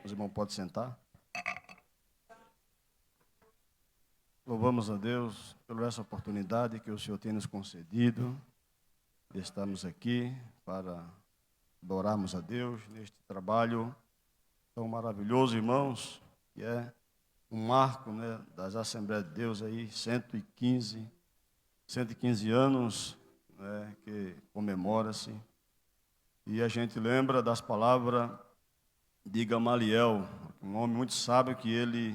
Os irmãos podem sentar. Louvamos a Deus por essa oportunidade que o Senhor tem nos concedido. Estamos aqui para adorarmos a Deus neste trabalho tão maravilhoso, irmãos, que é um marco, né, das Assembleias de Deus aí, 115 anos, né, que comemora-se. E a gente lembra das palavras de Gamaliel, um homem muito sábio, que ele,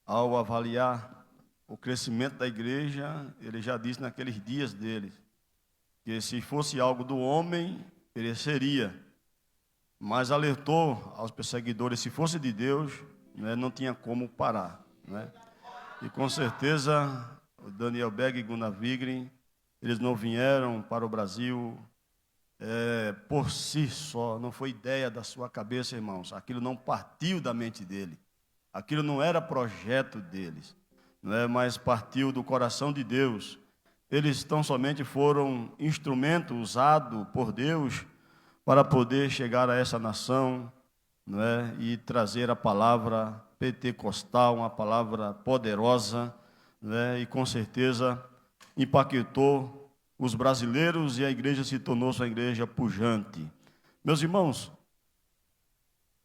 ao avaliar o crescimento da igreja, ele já disse naqueles dias dele, que se fosse algo do homem, pereceria, mas alertou aos perseguidores, se fosse de Deus, né, não tinha como parar, né? E com certeza, o Daniel Berg e Gunnar Wigren, eles não vieram para o Brasil por si só, não foi ideia da sua cabeça, irmãos. Aquilo não partiu da mente dele, aquilo não era projeto deles, né, mas partiu do coração de Deus. Eles tão somente foram instrumento usado por Deus para poder chegar a essa nação, né, e trazer a palavra pentecostal, uma palavra poderosa, né, e com certeza impactou os brasileiros, e a igreja se tornou uma igreja pujante. Meus irmãos,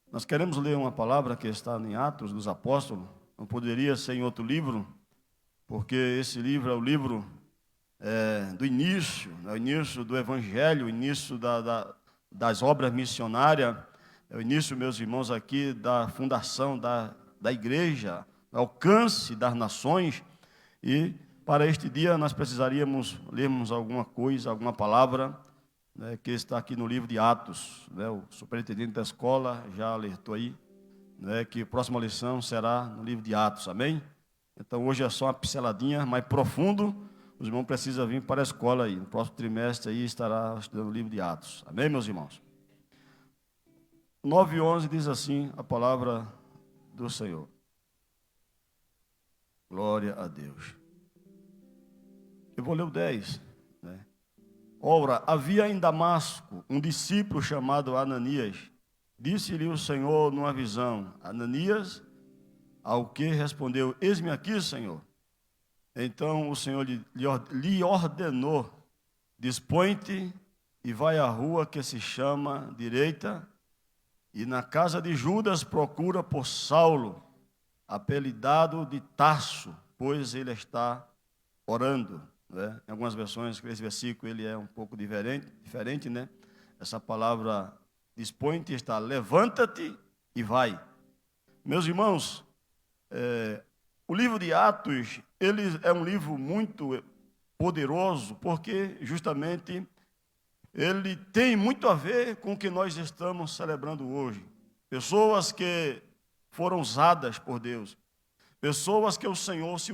nós queremos ler uma palavra que está em Atos dos Apóstolos, não poderia ser em outro livro, porque esse livro é o livro do início, né, o início do Evangelho, o início das obras missionárias, é o início, meus irmãos, aqui da fundação da igreja, do alcance das nações. E para este dia nós precisaríamos lermos alguma coisa, alguma palavra, né, que está aqui no livro de Atos, né? O superintendente da escola já alertou aí, né, que a próxima lição será no livro de Atos, amém? Então hoje é só uma pinceladinha mais profundo, os irmãos precisam vir para a escola aí, no próximo trimestre aí estará estudando o livro de Atos, amém, meus irmãos? 9:11 diz assim a palavra do Senhor. Glória a Deus. Eu vou ler o 10, né? Ora, havia em Damasco um discípulo chamado Ananias. Disse-lhe o Senhor numa visão: Ananias, ao que respondeu: eis-me aqui, Senhor. Então o Senhor lhe ordenou: dispõe-te e vai à rua que se chama Direita, e na casa de Judas procura por Saulo, apelidado de Tarso, pois ele está orando, né? Em algumas versões, esse versículo ele é um pouco diferente, né? Essa palavra dispõe-te está levanta-te e vai. Meus irmãos, o livro de Atos, ele é um livro muito poderoso, porque justamente ele tem muito a ver com o que nós estamos celebrando hoje. Pessoas que foram usadas por Deus, pessoas que o Senhor se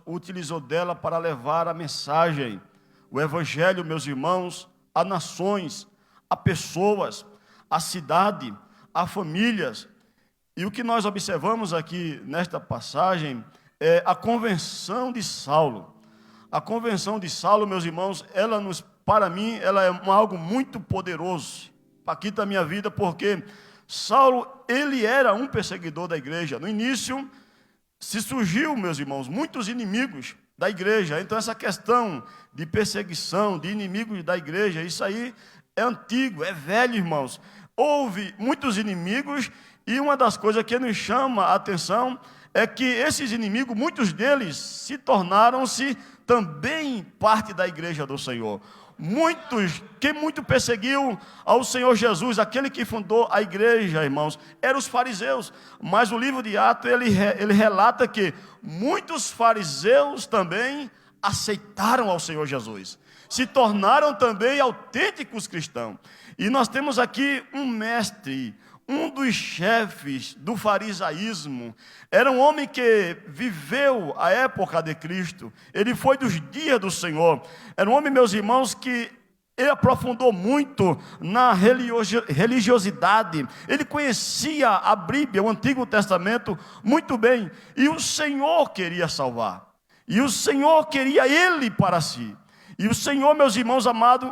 utilizou dela para levar a mensagem, o Evangelho, meus irmãos, a nações, a pessoas, a cidade, a famílias. E o que nós observamos aqui nesta passagem é a convenção de Saulo. A convenção de Saulo, meus irmãos, para mim, ela é algo muito poderoso. Aqui está a minha vida, porque Saulo, ele era um perseguidor da igreja. No início, se surgiu, meus irmãos, muitos inimigos da igreja. Então, essa questão de perseguição, de inimigos da igreja, isso aí é antigo, é velho, irmãos. Houve muitos inimigos, e uma das coisas que nos chama a atenção é que esses inimigos, muitos deles se tornaram-se também parte da igreja do Senhor. Quem muito perseguiu ao Senhor Jesus, aquele que fundou a igreja, irmãos, eram os fariseus. Mas o livro de Atos, ele relata que muitos fariseus também aceitaram ao Senhor Jesus, se tornaram também autênticos cristãos. E nós temos aqui um mestre, um dos chefes do farisaísmo. Era um homem que viveu a época de Cristo. Ele foi dos dias do Senhor. Era um homem, meus irmãos, que ele aprofundou muito na religiosidade. Ele conhecia a Bíblia, o Antigo Testamento, muito bem. E o Senhor queria salvar. E o Senhor queria ele para si. E o Senhor, meus irmãos amados,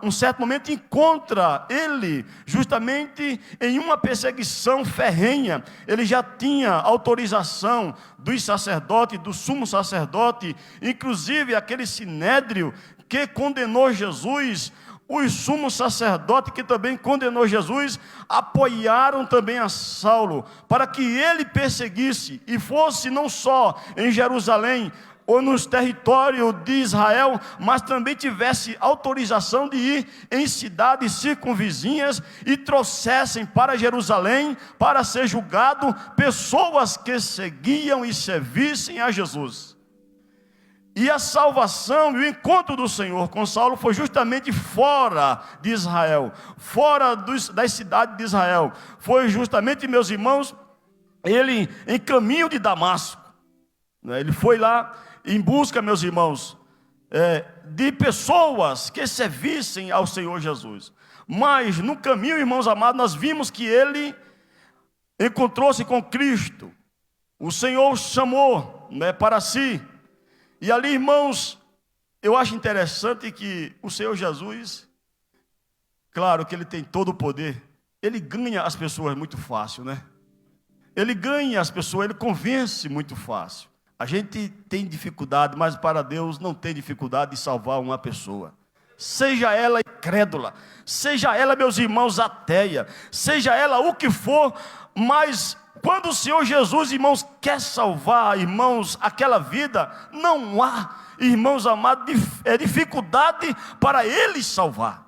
um certo momento encontra ele justamente em uma perseguição ferrenha. Ele já tinha autorização dos sacerdotes, do sumo sacerdote, inclusive aquele sinédrio que condenou Jesus. Os sumos sacerdotes que também condenou Jesus apoiaram também a Saulo para que ele perseguisse e fosse não só em Jerusalém ou nos territórios de Israel, mas também tivesse autorização de ir em cidades circunvizinhas e trouxessem para Jerusalém para ser julgado pessoas que seguiam e servissem a Jesus. E a salvação e o encontro do Senhor com Saulo foi justamente fora de Israel, fora das cidades de Israel. Foi justamente, meus irmãos, ele em caminho de Damasco. Ele foi lá em busca, meus irmãos, de pessoas que servissem ao Senhor Jesus. Mas no caminho, irmãos amados, nós vimos que ele encontrou-se com Cristo. O Senhor o chamou para si. E ali, irmãos, eu acho interessante que o Senhor Jesus, claro que ele tem todo o poder, ele ganha as pessoas muito fácil, né? Ele ganha as pessoas, ele convence muito fácil. A gente tem dificuldade, mas para Deus não tem dificuldade de salvar uma pessoa. Seja ela incrédula, seja ela, meus irmãos, ateia, seja ela o que for, mas quando o Senhor Jesus, irmãos, quer salvar, irmãos, aquela vida, não há, irmãos amados, dificuldade para Ele salvar.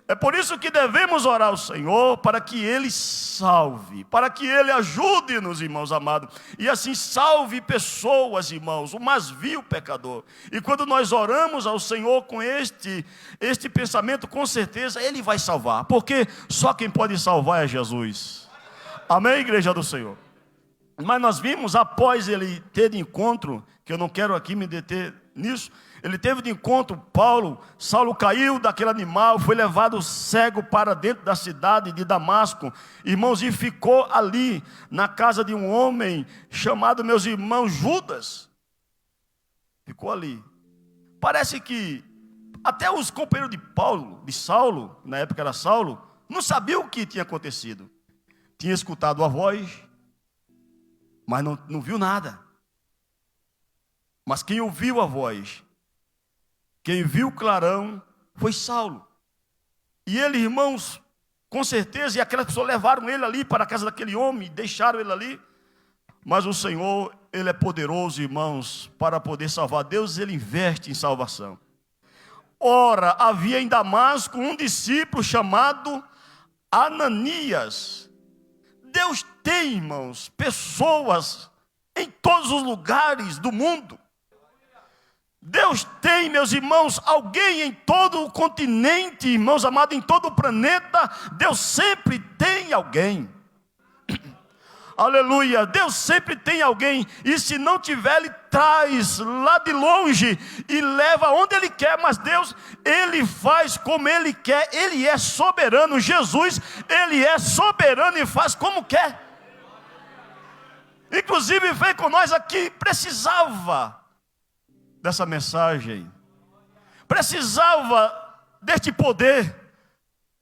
É por isso que devemos orar ao Senhor, para que Ele salve, para que Ele ajude-nos, irmãos amados, e assim salve pessoas, irmãos, o mais vil pecador. E quando nós oramos ao Senhor com este pensamento, com certeza Ele vai salvar, porque só quem pode salvar é Jesus. Amém, igreja do Senhor? Mas nós vimos, após ele ter de encontro, que eu não quero aqui me deter nisso, ele teve de encontro Saulo caiu daquele animal, foi levado cego para dentro da cidade de Damasco, irmãos, e ficou ali, na casa de um homem, chamado, meus irmãos, Judas, ficou ali. Parece que até os companheiros de Saulo, na época era Saulo, não sabiam o que tinha acontecido. Tinha escutado a voz, mas não viu nada. Mas quem ouviu a voz, quem viu o clarão, foi Saulo. E ele, irmãos, com certeza, e aquelas pessoas levaram ele ali para a casa daquele homem, deixaram ele ali. Mas o Senhor, Ele é poderoso, irmãos, para poder salvar. Deus, Ele investe em salvação. Ora, havia em Damasco um discípulo chamado Ananias. Deus tem, irmãos, pessoas em todos os lugares do mundo. Deus tem, meus irmãos, alguém em todo o continente, irmãos amados, em todo o planeta. Deus sempre tem alguém. Aleluia, Deus sempre tem alguém, e se não tiver, Ele traz lá de longe e leva onde Ele quer. Mas Deus, Ele faz como Ele quer, Ele é soberano. Jesus, Ele é soberano e faz como quer. Inclusive veio com nós aqui, precisava dessa mensagem, precisava deste poder,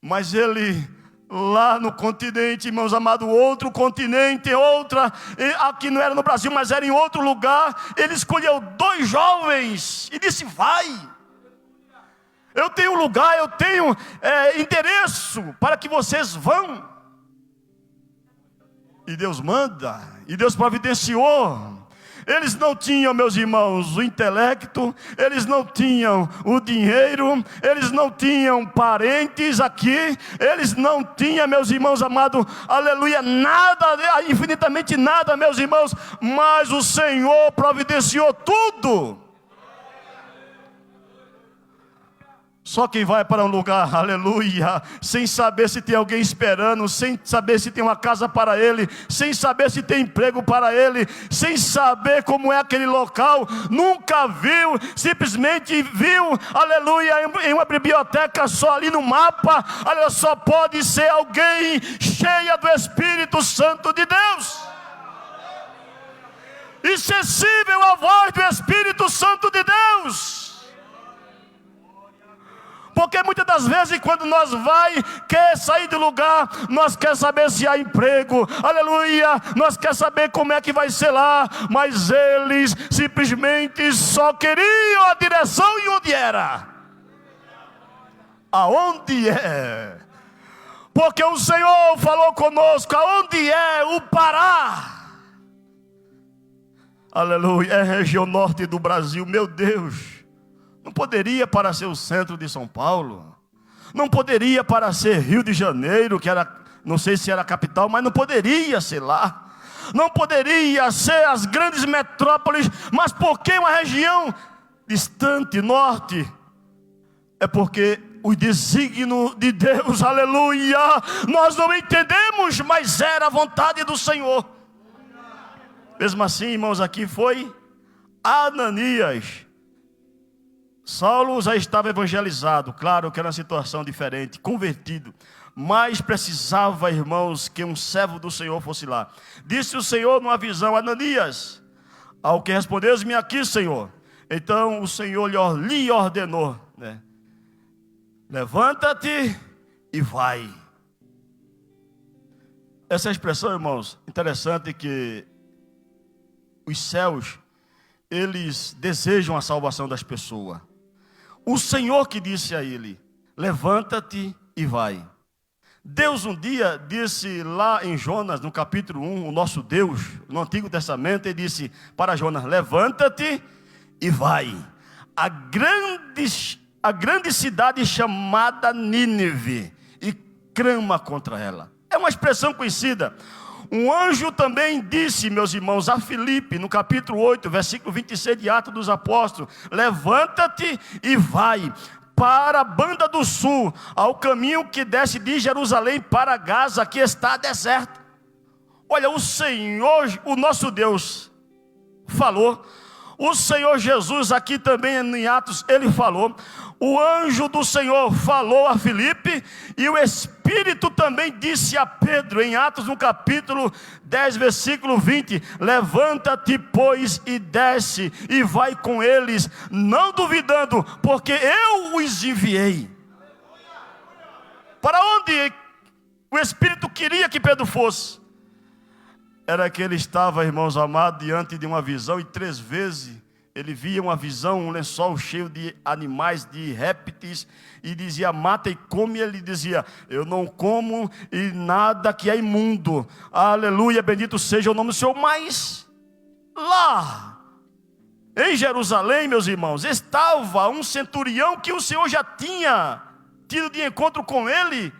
mas Ele lá no continente, irmãos amados, outro continente, aqui não era no Brasil, mas era em outro lugar, Ele escolheu 2 jovens e disse: vai, eu tenho lugar, eu tenho endereço para que vocês vão. E Deus manda, e Deus providenciou. Eles não tinham, meus irmãos, o intelecto, eles não tinham o dinheiro, eles não tinham parentes aqui, eles não tinham, meus irmãos amados, aleluia, nada, infinitamente nada, meus irmãos, mas o Senhor providenciou tudo. Só quem vai para um lugar, aleluia, sem saber se tem alguém esperando, sem saber se tem uma casa para ele, sem saber se tem emprego para ele, sem saber como é aquele local, nunca viu, simplesmente viu, aleluia, em uma biblioteca só ali no mapa, aleluia, só pode ser alguém cheia do Espírito Santo de Deus, e sensível à voz do Espírito Santo de Deus. Porque muitas das vezes quando nós quer sair do lugar, nós quer saber se há emprego, aleluia, nós quer saber como é que vai ser lá, mas eles simplesmente só queriam a direção e onde era. Aonde é? Porque o Senhor falou conosco, aonde é o Pará? Aleluia, é a região norte do Brasil, meu Deus. Não poderia para ser o centro de São Paulo. Não poderia para ser Rio de Janeiro, que era, não sei se era a capital, mas não poderia ser lá. Não poderia ser as grandes metrópoles, mas por que uma região distante, norte? É porque o desígnio de Deus, aleluia, nós não entendemos, mas era a vontade do Senhor. Mesmo assim, irmãos, aqui foi Ananias. Saulo já estava evangelizado, claro que era uma situação diferente, convertido, mas precisava, irmãos, que um servo do Senhor fosse lá. Disse o Senhor numa visão: Ananias. Ao que respondeu: eis-me aqui, Senhor. Então o Senhor lhe ordenou, né? Levanta-te e vai. Essa expressão, irmãos, interessante, que os céus, eles desejam a salvação das pessoas. O Senhor que disse a ele: levanta-te e vai. Deus um dia disse lá em Jonas, no capítulo 1, o nosso Deus, no Antigo Testamento, ele disse para Jonas: levanta-te e vai. A grande cidade chamada Nínive, e clama contra ela. É uma expressão conhecida. Um anjo também disse, meus irmãos, a Filipe, no capítulo 8, versículo 26 de Atos dos Apóstolos: levanta-te e vai para a banda do sul, ao caminho que desce de Jerusalém para Gaza, que está deserto. Olha, o Senhor, o nosso Deus, falou. O Senhor Jesus, aqui também em Atos, ele falou. O anjo do Senhor falou a Filipe, e o Espírito também disse a Pedro, em Atos no capítulo 10, versículo 20: levanta-te, pois, e desce, e vai com eles, não duvidando, porque eu os enviei. Para onde o Espírito queria que Pedro fosse? Era que ele estava, irmãos amados, diante de uma visão, e 3 vezes ele via uma visão, um lençol cheio de animais, de répteis, e dizia: mata e come. Ele dizia: eu não como e nada que é imundo. Aleluia, bendito seja o nome do Senhor. Mas lá em Jerusalém, meus irmãos, estava um centurião que o Senhor já tinha tido de encontro com ele,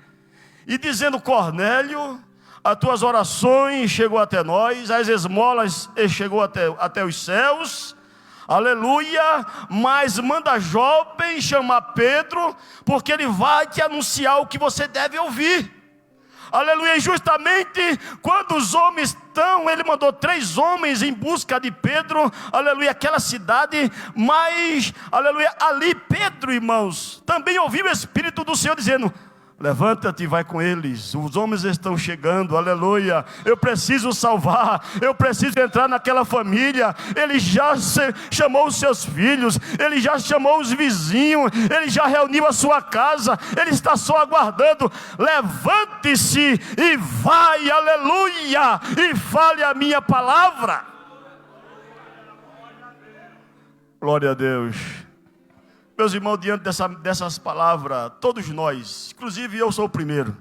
e dizendo: Cornélio, as tuas orações chegou até nós, as esmolas chegou até os céus, aleluia, mas manda jovem chamar Pedro, porque ele vai te anunciar o que você deve ouvir. Aleluia, e justamente quando os homens estão, ele mandou 3 homens em busca de Pedro, aleluia, aquela cidade, mas, aleluia, ali Pedro, irmãos, também ouviu o Espírito do Senhor dizendo: levanta-te e vai com eles, os homens estão chegando, aleluia, eu preciso salvar, eu preciso entrar naquela família. Ele já chamou os seus filhos, ele já chamou os vizinhos, ele já reuniu a sua casa, ele está só aguardando. Levante-se e vai, aleluia, e fale a minha palavra. Glória a Deus. Meus irmãos, diante dessas palavras, todos nós, inclusive eu sou o primeiro,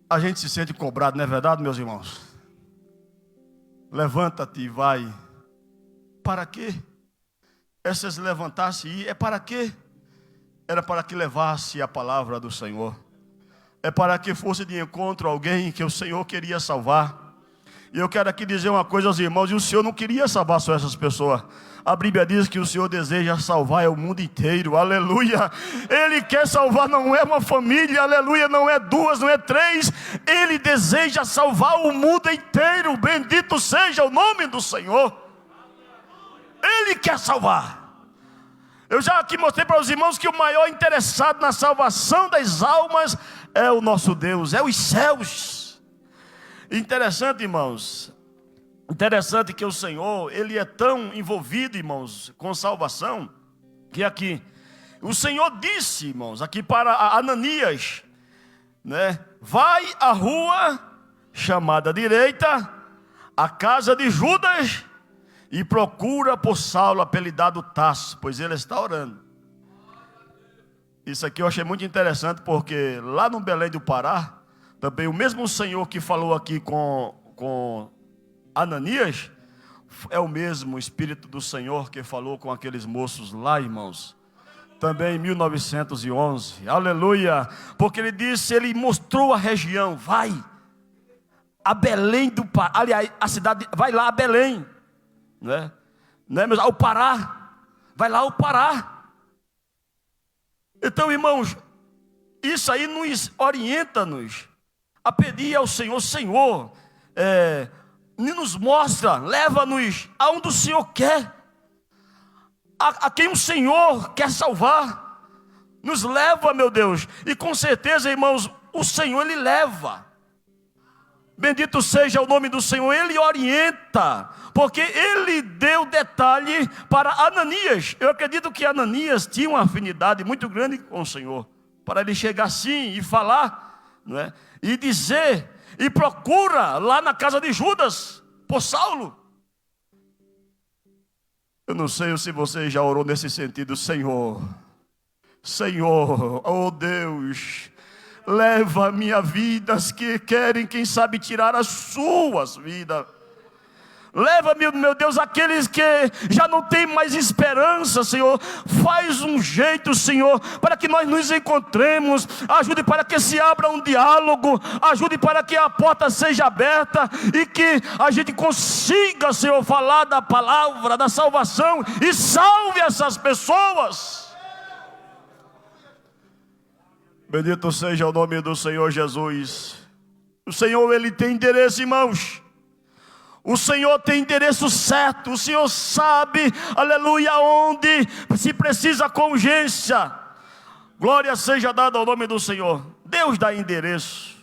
a gente se sente cobrado, não é verdade, meus irmãos? Levanta-te e vai. Para quê? Essas levantar-se e ir, é para quê? Era para que levasse a palavra do Senhor. É para que fosse de encontro a alguém que o Senhor queria salvar. E eu quero aqui dizer uma coisa aos irmãos: e o Senhor não queria salvar só essas pessoas. A Bíblia diz que o Senhor deseja salvar o mundo inteiro, aleluia. Ele quer salvar, não é uma família, aleluia, não é 2, não é 3. Ele deseja salvar o mundo inteiro, bendito seja o nome do Senhor. Ele quer salvar. Eu já aqui mostrei para os irmãos que o maior interessado na salvação das almas é o nosso Deus, é os céus. Interessante, irmãos, interessante que o Senhor, ele é tão envolvido, irmãos, com salvação, que aqui, o Senhor disse, irmãos, aqui para Ananias, né? Vai à rua chamada direita, a casa de Judas, e procura por Saulo, apelidado Tarso, pois ele está orando. Isso aqui eu achei muito interessante, porque lá no Belém do Pará, também o mesmo Senhor que falou aqui com Ananias, é o mesmo Espírito do Senhor que falou com aqueles moços lá, irmãos. Também em 1911, aleluia, porque ele disse, ele mostrou a região, vai a Belém do Pará, aliás, a cidade, vai lá a Belém, né? Ao Pará, vai lá ao Pará. Então, irmãos, isso aí nos orienta-nos a pedir ao Senhor, Senhor, nos mostra, leva-nos aonde o Senhor quer, a quem o Senhor quer salvar, nos leva, meu Deus, e com certeza, irmãos, o Senhor, Ele leva, bendito seja o nome do Senhor, Ele orienta, porque Ele deu detalhe para Ananias. Eu acredito que Ananias tinha uma afinidade muito grande com o Senhor, para ele chegar assim e falar, não é? E dizer, e procura lá na casa de Judas, por Saulo. Eu não sei se você já orou nesse sentido, Senhor, oh Deus, leva a minha vida, as que querem, quem sabe, tirar as suas vidas. Leva-me, meu Deus, aqueles que já não têm mais esperança, Senhor. Faz um jeito, Senhor, para que nós nos encontremos. Ajude para que se abra um diálogo. Ajude para que a porta seja aberta e que a gente consiga, Senhor, falar da palavra, da salvação e salve essas pessoas. Bendito seja o nome do Senhor Jesus. O Senhor, Ele tem interesse, irmãos. O Senhor tem endereço certo, o Senhor sabe, aleluia, onde se precisa com urgência. Glória seja dada ao nome do Senhor. Deus dá endereço.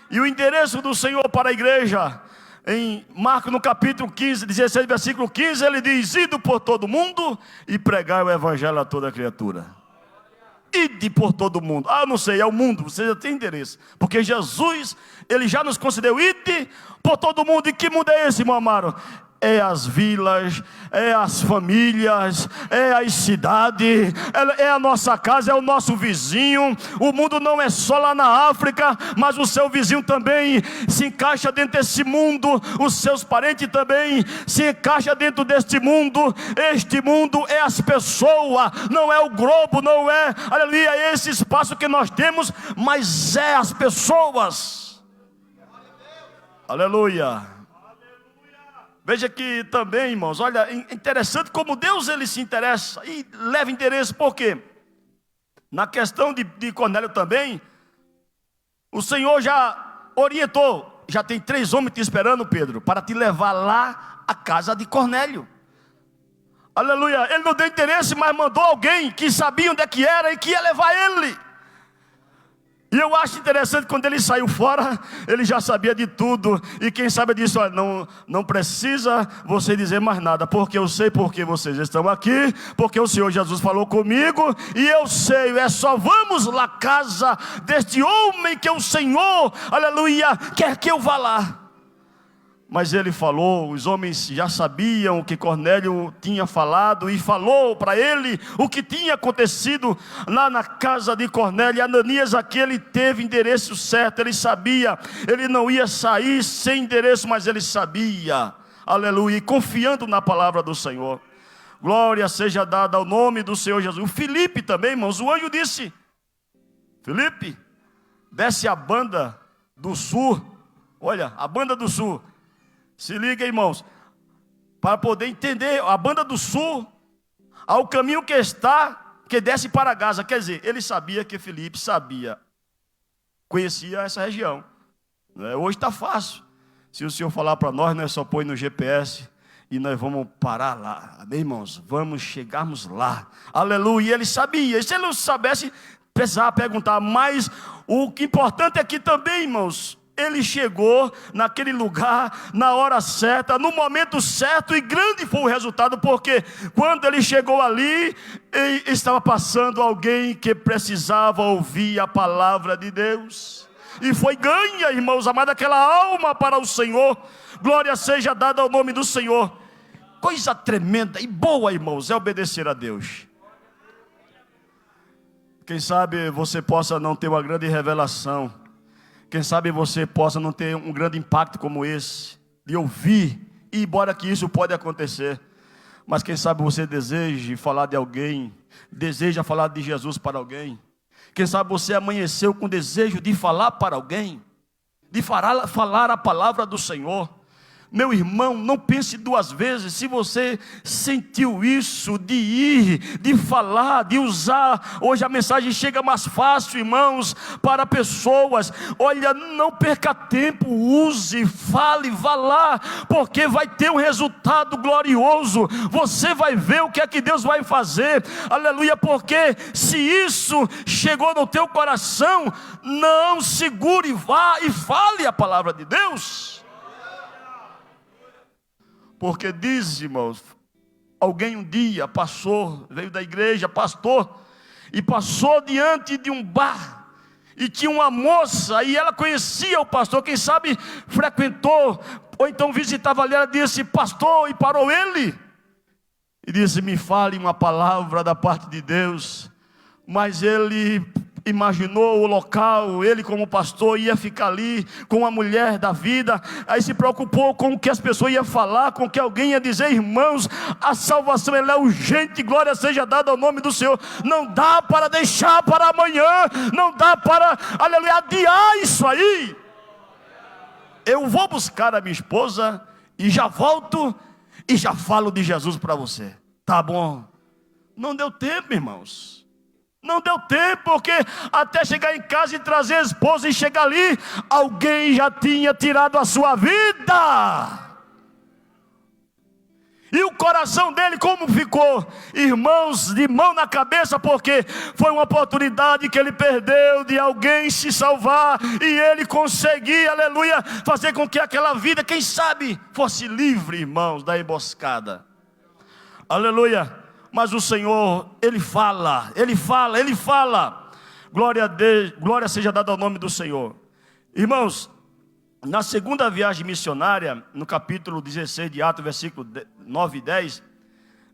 E o endereço do Senhor para a igreja, em Marcos no capítulo 15, 16, versículo 15, ele diz, ido por todo mundo e pregai o evangelho a toda criatura. Ide por todo mundo. Ah, não sei, é o mundo, você já tem endereço. Porque Jesus, Ele já nos concedeu, ide por todo mundo. E que mundo é esse, meu amado? É as vilas, é as famílias, é as cidades, é a nossa casa, é o nosso vizinho. O mundo não é só lá na África, mas o seu vizinho também se encaixa dentro desse mundo. Os seus parentes também se encaixam dentro deste mundo. Este mundo é as pessoas, não é o globo, não é, aleluia, é esse espaço que nós temos, mas é as pessoas. Aleluia. Veja que também, irmãos, olha, interessante como Deus, Ele se interessa e leva interesse, porque na questão de Cornélio também, o Senhor já orientou, já tem 3 homens te esperando, Pedro, para te levar lá à casa de Cornélio. Aleluia, Ele não deu interesse, mas mandou alguém que sabia onde é que era e que ia levar ele. E eu acho interessante, quando ele saiu fora, ele já sabia de tudo. E quem sabe disse, olha, não precisa você dizer mais nada, porque eu sei porque vocês estão aqui, porque o Senhor Jesus falou comigo, e eu sei, é só vamos lá à casa deste homem que o Senhor, aleluia, quer que eu vá lá. Mas ele falou, os homens já sabiam o que Cornélio tinha falado, e falou para ele o que tinha acontecido lá na casa de Cornélio. Ananias aqui, ele teve endereço certo, ele sabia, ele não ia sair sem endereço, mas ele sabia, aleluia, e confiando na palavra do Senhor. Glória seja dada ao nome do Senhor Jesus. O Filipe também, irmãos, o anjo disse, Filipe, desce a banda do sul, olha, a banda do sul. Se liga, irmãos, para poder entender, a banda do sul, ao caminho que desce para Gaza. Quer dizer, ele sabia que Filipe sabia, conhecia essa região. Hoje está fácil. Se o Senhor falar para nós só põe no GPS e nós vamos parar lá. Amém, irmãos? Vamos chegarmos lá. Aleluia, ele sabia. E se ele não soubesse, precisava perguntar. Mas o que é importante aqui também, irmãos, ele chegou naquele lugar, na hora certa, no momento certo, e grande foi o resultado, porque quando ele chegou ali, estava passando alguém que precisava ouvir a palavra de Deus, e foi ganha, irmãos amados, aquela alma para o Senhor. Glória seja dada ao nome do Senhor. Coisa tremenda e boa, irmãos, é obedecer a Deus. Quem sabe você possa não ter uma grande revelação, quem sabe você possa não ter um grande impacto como esse, de ouvir, e embora que isso pode acontecer, mas quem sabe você deseje falar de alguém, deseja falar de Jesus para alguém. Quem sabe você amanheceu com desejo de falar para alguém, de falar a palavra do Senhor. Meu irmão, não pense duas vezes. Se você sentiu isso, de ir, de falar, de usar, hoje a mensagem chega mais fácil, irmãos, para pessoas. Olha, não perca tempo, use, fale, vá lá, porque vai ter um resultado glorioso. Você vai ver o que é que Deus vai fazer, aleluia, porque se isso chegou no teu coração, não segure, vá e fale a palavra de Deus. Porque diz, irmãos, alguém um dia passou, veio da igreja, pastor, e passou diante de um bar, e tinha uma moça, e ela conhecia o pastor, quem sabe frequentou, ou então visitava ali, ela disse, pastor, e parou ele, e disse, me fale uma palavra da parte de Deus. Mas ele imaginou o local, ele como pastor ia ficar ali com a mulher da vida, aí se preocupou com o que as pessoas iam falar, com o que alguém ia dizer. Irmãos, a salvação ela é urgente, glória seja dada ao nome do Senhor. Não dá para deixar para amanhã, não dá para, aleluia, adiar isso aí. Eu vou buscar a minha esposa e já volto e já falo de Jesus para você. Tá bom? Não deu tempo, irmãos. Não deu tempo, porque até chegar em casa e trazer a esposa e chegar ali, alguém já tinha tirado a sua vida. E o coração dele como ficou? Irmãos, de mão na cabeça, porque foi uma oportunidade que ele perdeu de alguém se salvar, e ele conseguir, aleluia, fazer com que aquela vida, quem sabe, fosse livre, irmãos, da emboscada. Aleluia. Mas o Senhor, Ele fala, Ele fala, Ele fala. Glória a Deus, glória seja dada ao nome do Senhor. Irmãos, na segunda viagem missionária, no capítulo 16 de Atos, versículo 9 e 10,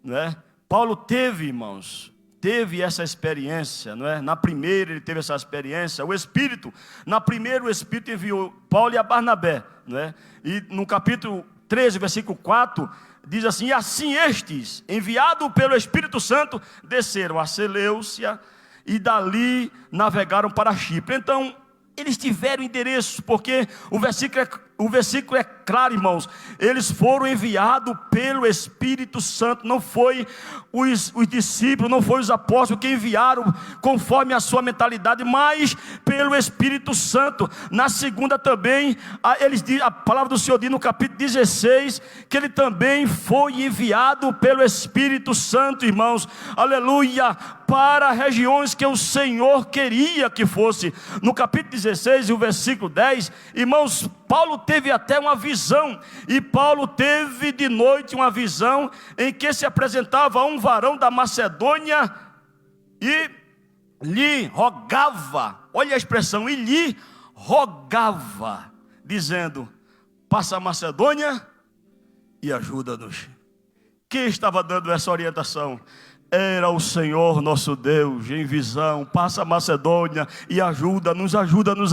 né, Paulo teve, irmãos, teve essa experiência, não é? Na primeira ele teve essa experiência, o Espírito, na primeira o Espírito enviou Paulo e a Barnabé, não é? E no capítulo 13, versículo 4, diz assim, e assim estes, enviados pelo Espírito Santo, desceram a Seleucia e dali navegaram para Chipre. Então, eles tiveram endereço, porque o versículo é claro, irmãos. Eles foram enviados pelo Espírito Santo. Não foi os discípulos, não foi os apóstolos que enviaram conforme a sua mentalidade, mas pelo Espírito Santo. Na segunda também, a palavra do Senhor diz no capítulo 16, que ele também foi enviado pelo Espírito Santo, irmãos, aleluia, para regiões que o Senhor queria que fosse. No capítulo 16 e o versículo 10, irmãos, Paulo teve até uma visão, e Paulo teve de noite uma visão, em que se apresentava um varão da Macedônia, e lhe rogava, olha a expressão, e lhe rogava, dizendo, passa a Macedônia e ajuda-nos. Quem estava dando essa orientação? Era o Senhor nosso Deus, em visão, passa a Macedônia e ajuda-nos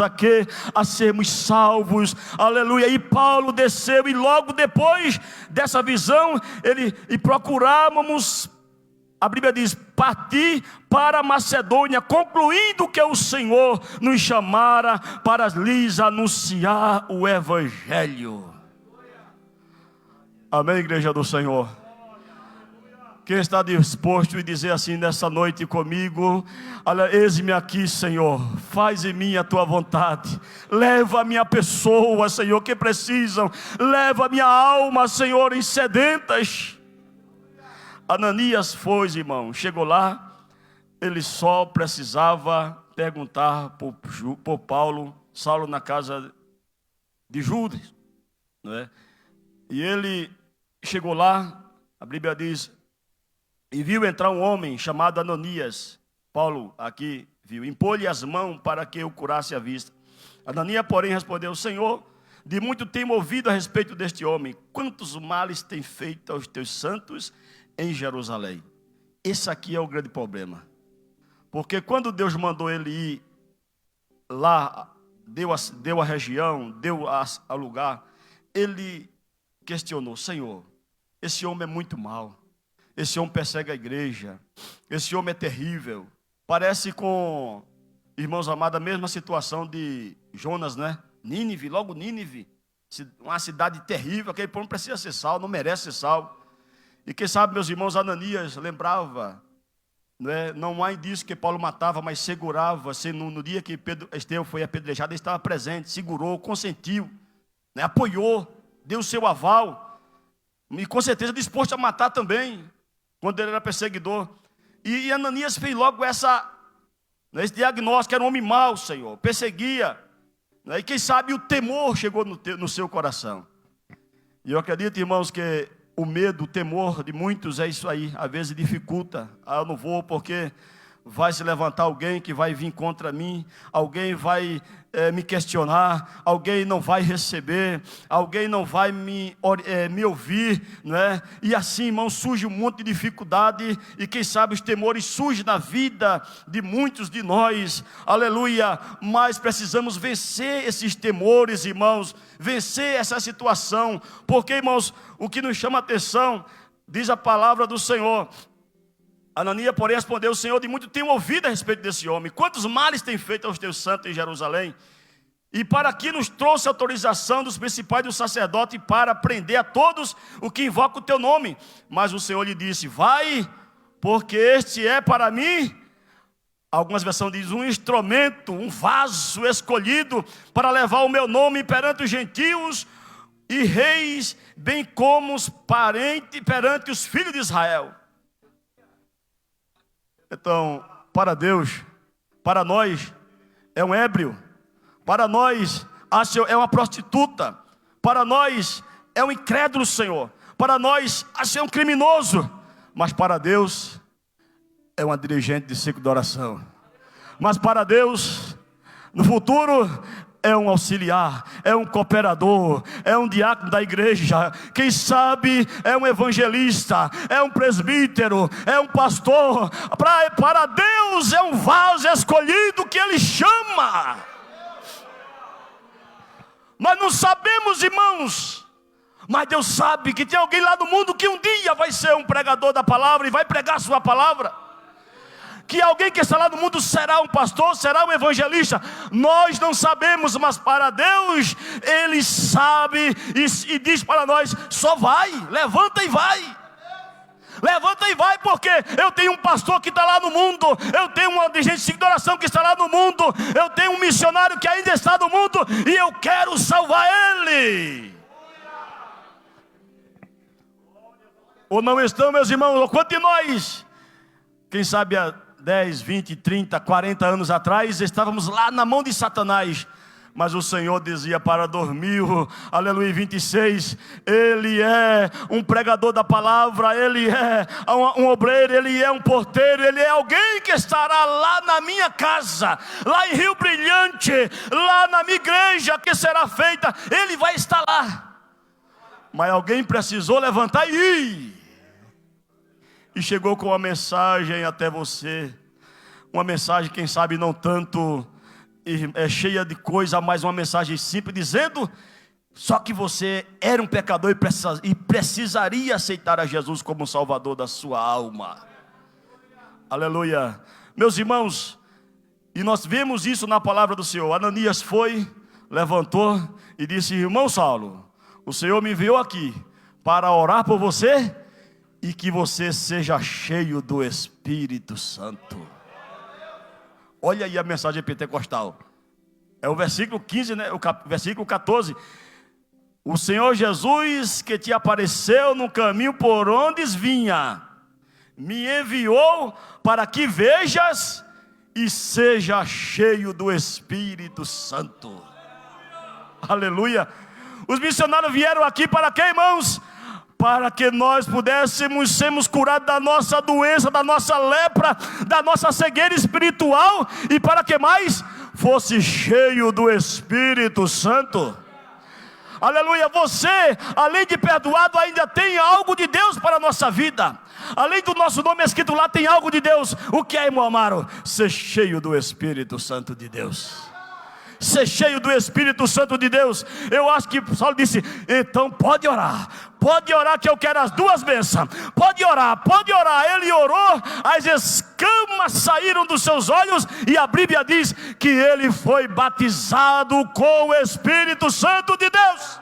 a quê? A sermos salvos, aleluia. E Paulo desceu, e logo depois dessa visão, e procurávamos, a Bíblia diz, partir para a Macedônia, concluindo que o Senhor nos chamara para lhes anunciar o Evangelho. Amém, igreja do Senhor? Quem está disposto a dizer assim nessa noite comigo, olha, eis-me aqui, Senhor, faz em mim a tua vontade, leva a minha pessoa, Senhor, que precisam, leva a minha alma, Senhor, em sedentas. Ananias foi, irmão, chegou lá, ele só precisava perguntar por Paulo, Saulo na casa de Judas, não é? E ele chegou lá, a Bíblia diz, e viu entrar um homem chamado Ananias. Paulo aqui viu, impôs-lhe as mãos para que o curasse a vista. Ananias, porém, respondeu: Senhor, de muito tenho ouvido a respeito deste homem, quantos males tem feito aos teus santos em Jerusalém. Esse aqui é o grande problema, porque quando Deus mandou ele ir lá, deu a região, deu a lugar, ele questionou: Senhor, esse homem é muito mau, esse homem persegue a igreja, esse homem é terrível. Parece com, irmãos amados, a mesma situação de Jonas, né? Nínive, logo Nínive, uma cidade terrível, aquele povo não precisa ser salvo, não merece ser salvo. E quem sabe, meus irmãos, Ananias lembrava, não há indício que Paulo matava, mas segurava. No dia que Estevão foi apedrejado, ele estava presente, segurou, consentiu, apoiou, deu o seu aval, e com certeza disposto a matar também, quando ele era perseguidor. E Ananias fez logo esse diagnóstico: era um homem mau, Senhor, perseguia, e quem sabe o temor chegou no seu coração. E eu acredito, irmãos, que o medo, o temor de muitos é isso aí, às vezes dificulta. Eu não vou porque vai se levantar alguém que vai vir contra mim, alguém vai me questionar, alguém não vai receber, alguém não vai me ouvir, não é? E assim, irmão, surge um monte de dificuldade, e quem sabe os temores surgem na vida de muitos de nós, aleluia. Mas precisamos vencer esses temores, irmãos, vencer essa situação, porque, irmãos, o que nos chama a atenção, diz a palavra do Senhor. Ananias, porém, respondeu: Senhor, de muito tenho ouvido a respeito desse homem, quantos males tem feito aos teus santos em Jerusalém, e para aqui nos trouxe autorização dos principais dos sacerdotes para prender a todos o que invoca o teu nome. Mas o Senhor lhe disse: vai, porque este é para mim, algumas versões dizem, um instrumento, um vaso escolhido para levar o meu nome perante os gentios e reis, bem como os parentes perante os filhos de Israel. Então, para Deus, para nós, é um ébrio, para nós é uma prostituta, para nós é um incrédulo, Senhor, para nós é um criminoso, mas para Deus é uma dirigente de ciclo de oração, mas para Deus, no futuro, é um auxiliar, é um cooperador, é um diácono da igreja, quem sabe é um evangelista, é um presbítero, é um pastor. Para Deus é um vaso escolhido que Ele chama. Nós não sabemos, irmãos, mas Deus sabe que tem alguém lá no mundo que um dia vai ser um pregador da palavra e vai pregar a sua palavra. Que alguém que está lá no mundo será um pastor, será um evangelista. Nós não sabemos, mas para Deus Ele sabe e diz para nós: só vai, levanta e vai. Levanta e vai, porque eu tenho um pastor que está lá no mundo, eu tenho uma dirigente de oração que está lá no mundo, eu tenho um missionário que ainda está no mundo e eu quero salvar ele. Ou não estão, meus irmãos? Quanto de nós, quem sabe há 10, 20, 30, 40 anos atrás, estávamos lá na mão de Satanás, mas o Senhor dizia para 2026, Ele é um pregador da palavra, Ele é um obreiro, Ele é um porteiro, Ele é alguém que estará lá na minha casa, lá em Rio Brilhante, lá na minha igreja que será feita, Ele vai estar lá. Mas alguém precisou levantar e ir. E chegou com uma mensagem até você, uma mensagem, quem sabe não tanto cheia de coisa, mas uma mensagem simples, dizendo só que você era um pecador e precisaria aceitar a Jesus como Salvador da sua alma. Aleluia. Meus irmãos, e nós vemos isso na palavra do Senhor. Ananias foi, levantou e disse: irmão Saulo, o Senhor me enviou aqui para orar por você e que você seja cheio do Espírito Santo. Olha aí a mensagem pentecostal. É o versículo 15, né? O versículo 14. O Senhor Jesus, que te apareceu no caminho por onde vinha, me enviou para que vejas e seja cheio do Espírito Santo. Aleluia. Os missionários vieram aqui para quê, irmãos? Para que nós pudéssemos sermos curados da nossa doença, da nossa lepra, da nossa cegueira espiritual. E para que mais? Fosse cheio do Espírito Santo. Aleluia. Você, além de perdoado, ainda tem algo de Deus para a nossa vida. Além do nosso nome escrito lá, tem algo de Deus. O que é, irmão Amaro? Ser cheio do Espírito Santo de Deus. Ser cheio do Espírito Santo de Deus. Eu acho que Saulo disse: então pode orar que eu quero as duas bênçãos. Pode orar. Ele orou, as escamas saíram dos seus olhos, e a Bíblia diz que ele foi batizado com o Espírito Santo de Deus.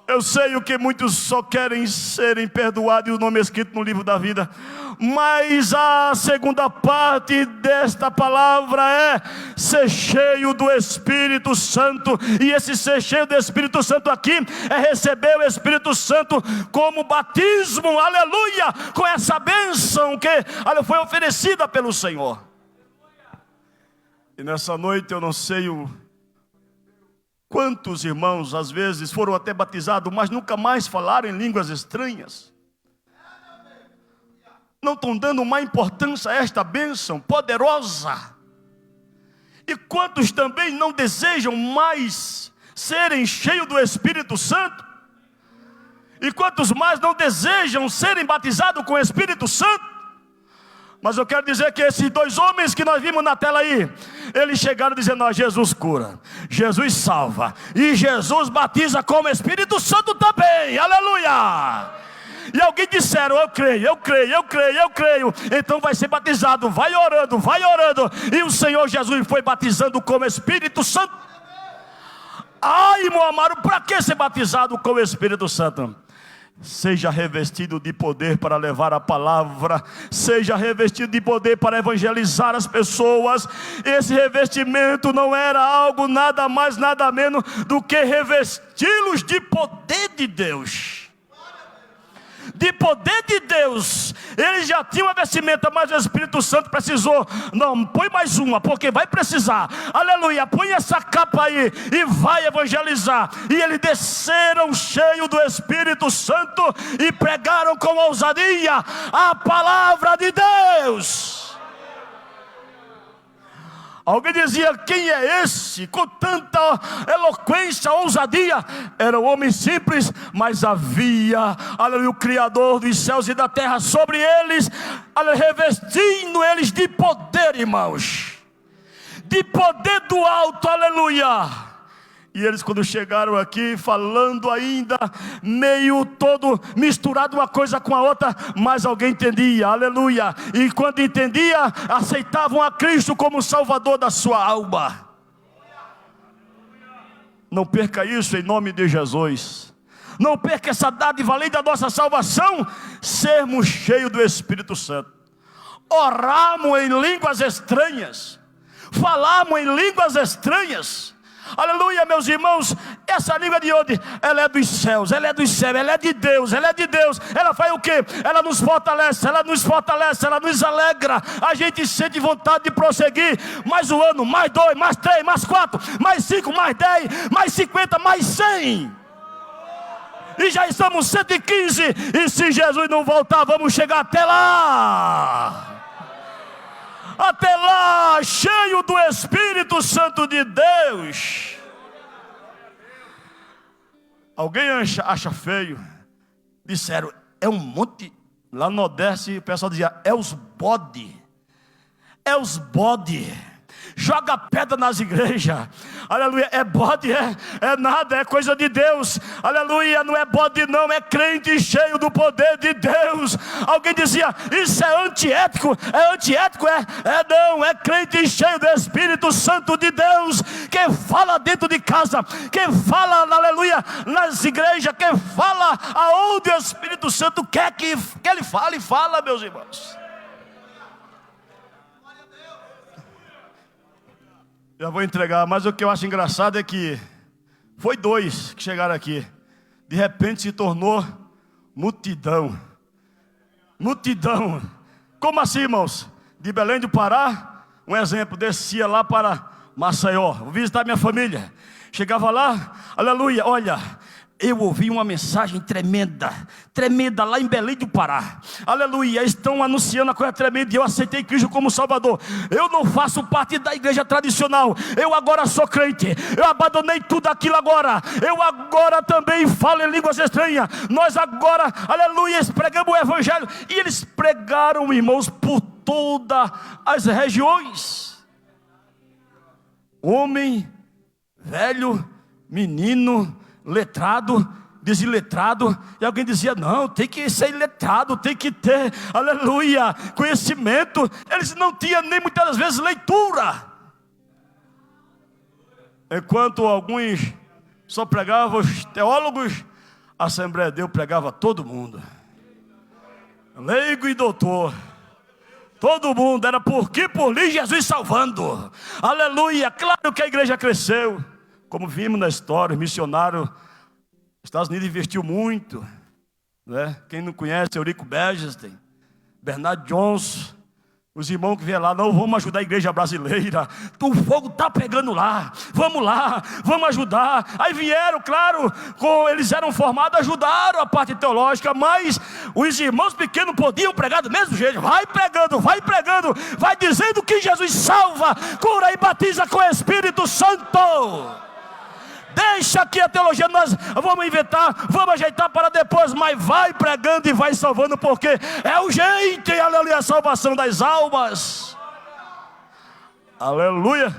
Eu sei o que muitos só querem serem perdoados e o nome escrito no livro da vida. Mas a segunda parte desta palavra é ser cheio do Espírito Santo. E esse ser cheio do Espírito Santo aqui é receber o Espírito Santo como batismo, aleluia, com essa bênção que foi oferecida pelo Senhor. E nessa noite eu não sei quantos irmãos às vezes foram até batizados, mas nunca mais falaram em línguas estranhas. Não estão dando uma importância a esta bênção poderosa. E quantos também não desejam mais serem cheios do Espírito Santo? E quantos mais não desejam serem batizados com o Espírito Santo? Mas eu quero dizer que esses dois homens que nós vimos na tela aí, eles chegaram dizendo: Jesus cura, Jesus salva, e Jesus batiza com o Espírito Santo também, aleluia. E alguém disseram: eu creio. Então vai ser batizado, vai orando. E o Senhor Jesus foi batizando com o Espírito Santo. Ai, irmão amado, para que ser batizado com o Espírito Santo? Seja revestido de poder para levar a palavra. Seja revestido de poder para evangelizar as pessoas. Esse revestimento não era algo nada mais, nada menos do que revesti-los de poder de Deus. De poder de Deus. Eles já tinham a vestimenta, mas o Espírito Santo precisou: não, põe mais uma, porque vai precisar, aleluia, põe essa capa aí e vai evangelizar. E eles desceram cheio do Espírito Santo e pregaram com ousadia a palavra de Deus. Alguém dizia: quem é esse com tanta eloquência, ousadia? Era um homem simples, mas havia, aleluia, o Criador dos céus e da terra sobre eles, aleluia, revestindo eles de poder, irmãos, de poder do alto, aleluia. E eles, quando chegaram aqui, falando ainda, meio todo misturado uma coisa com a outra, mas alguém entendia, aleluia. E quando entendia, aceitavam a Cristo como Salvador da sua alma. Não perca isso em nome de Jesus. Não perca essa dádiva, além da nossa salvação, sermos cheios do Espírito Santo. Oramos em línguas estranhas, falamos em línguas estranhas. Aleluia, meus irmãos. Essa língua de onde? Ela é dos céus, ela é de Deus, Ela faz o quê? Ela nos fortalece, ela nos alegra. A gente sente vontade de prosseguir. Mais um ano, mais 2, mais 3, mais 4, mais 5, mais 10, mais 50, mais 100. E já estamos 115. E se Jesus não voltar, vamos chegar até lá. Até lá, cheio do Espírito Santo de Deus. Alguém acha feio? Disseram: é um monte. Lá no Nordeste o pessoal dizia: é os bode. Joga pedra nas igrejas, aleluia. É bode, é nada, é coisa de Deus, aleluia. Não é bode não, é crente cheio do poder de Deus. Alguém dizia: isso é antiético, não, é crente cheio do Espírito Santo de Deus, que fala dentro de casa, que fala, aleluia, nas igrejas, que fala aonde o Espírito Santo quer que ele fala, meus irmãos. Já vou entregar, mas o que eu acho engraçado é que foi 2 que chegaram aqui. De repente se tornou multidão. Como assim, irmãos? De Belém do Pará, um exemplo, descia lá para Maceió, vou visitar minha família. Chegava lá, aleluia, olha, eu ouvi uma mensagem tremenda, tremenda, lá em Belém do Pará. Aleluia, estão anunciando a coisa tremenda e eu aceitei Cristo como Salvador. Eu não faço parte da igreja tradicional, eu agora sou crente. Eu abandonei tudo aquilo agora. Eu agora também falo em línguas estranhas. Nós agora, aleluia, pregamos o evangelho. E eles pregaram, irmãos, por todas as regiões. Homem, velho, menino, letrado, desiletrado, e alguém dizia, não, tem que ser iletrado, tem que ter, aleluia, conhecimento. Eles não tinham nem muitas das vezes leitura, enquanto alguns só pregavam os teólogos, a Assembleia de Deus pregava todo mundo, leigo e doutor, todo mundo, era por ali Jesus salvando, aleluia. Claro que a igreja cresceu, como vimos na história, o missionário, Estados Unidos investiu muito, né? Quem não conhece, Eurico Bergestein, Bernard Johnson, os irmãos que vieram lá, não, vamos ajudar a igreja brasileira, o fogo está pegando lá, vamos ajudar. Aí vieram, claro, eles eram formados, ajudaram a parte teológica, mas os irmãos pequenos podiam pregar do mesmo jeito, vai pregando, vai dizendo que Jesus salva, cura e batiza com o Espírito Santo. Deixa que a teologia nós vamos inventar, vamos ajeitar para depois, mas vai pregando e vai salvando, porque é urgente, aleluia, a salvação das almas. Aleluia.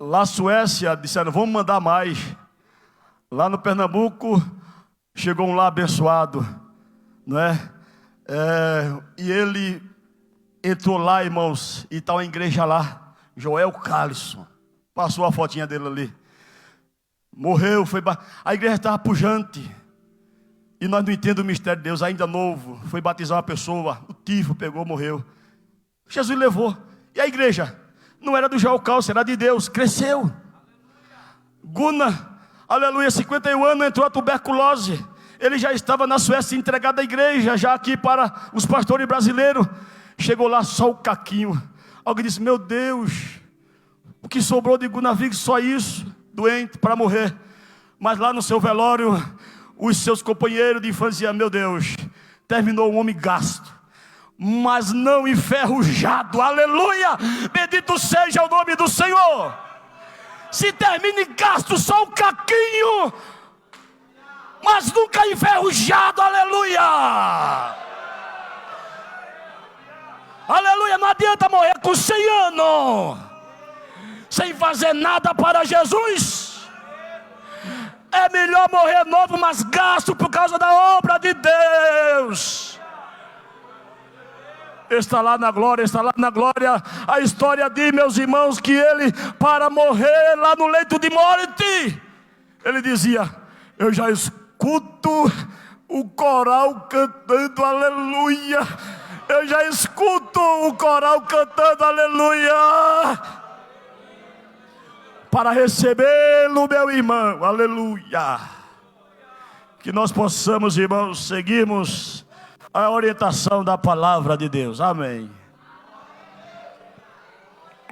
Lá na Suécia disseram, vamos mandar mais. Lá no Pernambuco chegou um lá abençoado, não é? E ele entrou lá, irmãos, e está uma igreja lá, Joel Calisson. Passou a fotinha dele ali. Morreu, a igreja estava pujante. E nós não entendemos o mistério de Deus, ainda novo. Foi batizar uma pessoa, o tifo pegou, morreu. Jesus levou. E a igreja? Não era do Joel Calisson, era de Deus. Cresceu. Guna, aleluia, 51 anos, entrou a tuberculose. Ele já estava na Suécia entregado à igreja, já aqui para os pastores brasileiros. Chegou lá só o caquinho. Alguém disse, meu Deus, o que sobrou de Gunavig, só isso, doente para morrer. Mas lá no seu velório, os seus companheiros de infância diziam, meu Deus, terminou um homem gasto, mas não enferrujado, aleluia, bendito seja o nome do Senhor. Se termina em gasto, só um caquinho, mas nunca enferrujado, aleluia. Aleluia, não adianta morrer com 100 anos sem fazer nada para Jesus. É melhor morrer novo, mas gasto por causa da obra de Deus. Está lá na glória, está lá na glória. A história de, meus irmãos, que ele, para morrer lá no leito de morte, ele dizia, eu já escuto o coral cantando aleluia. Eu já escuto o coral cantando aleluia. Para recebê-lo, meu irmão, aleluia. Que nós possamos, irmãos, seguirmos a orientação da palavra de Deus, amém.